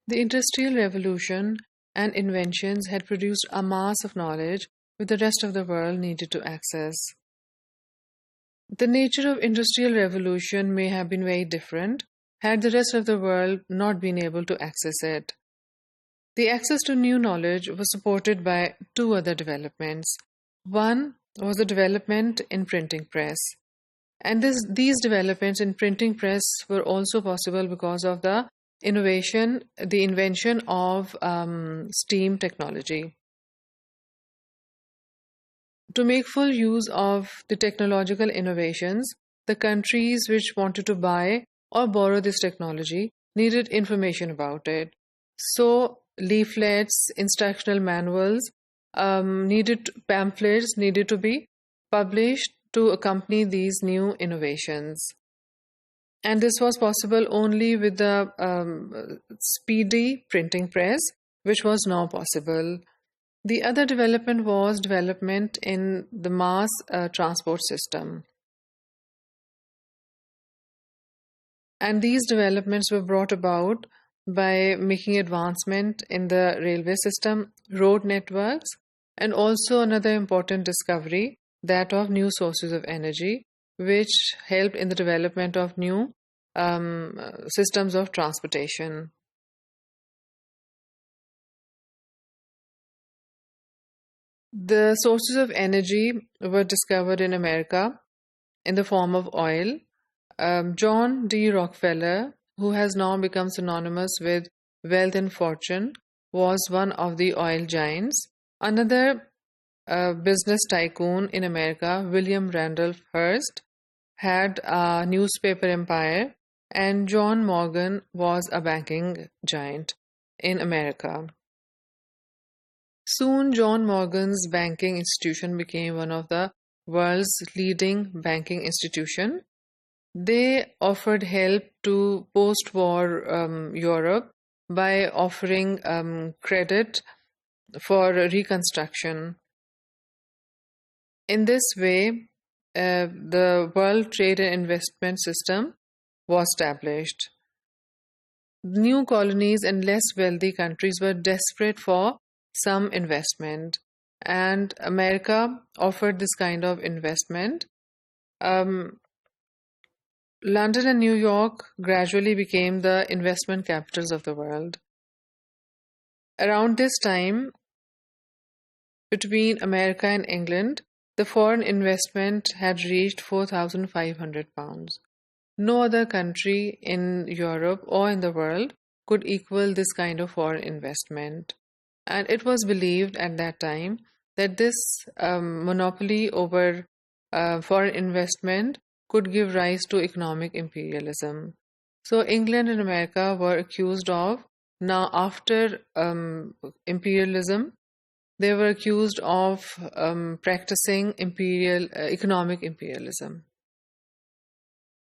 The Industrial Revolution and inventions had produced a mass of knowledge which the rest of the world needed to access. The nature of Industrial Revolution may have been very different had the rest of the world not been able to access it. The access to new knowledge was supported by two other developments. One was the development in printing press. And these developments in printing press were also possible because of the invention of steam technology. To make full use of the technological innovations, the countries which wanted to buy or borrow this technology needed information about it. So leaflets, instructional manuals, pamphlets needed to be published to accompany these new innovations. And this was possible only with the speedy printing press, which was now possible. The other development was development in the mass transport system. And these developments were brought about by making advancement in the railway system, road networks, and also another important discovery, that of new sources of energy, which helped in the development of new systems of transportation. The sources of energy were discovered in America in the form of oil. John D. Rockefeller, who has now become synonymous with wealth and fortune, was one of the oil giants. Another business tycoon in America, William Randolph Hearst, had a newspaper empire, and John Morgan was a banking giant in America. Soon, John Morgan's banking institution became one of the world's leading banking institutions. They offered help to post-war Europe by offering credit for reconstruction. In this way, the World Trade and Investment System was established. New colonies and less wealthy countries were desperate for some investment, and America offered this kind of investment. London and New York gradually became the investment capitals of the world. Around this time, between America and England, the foreign investment had reached £4,500. No other country in Europe or in the world could equal this kind of foreign investment. And it was believed at that time that this monopoly over foreign investment could give rise to economic imperialism. So England and America were accused of, now after imperialism, they were accused of practicing economic imperialism.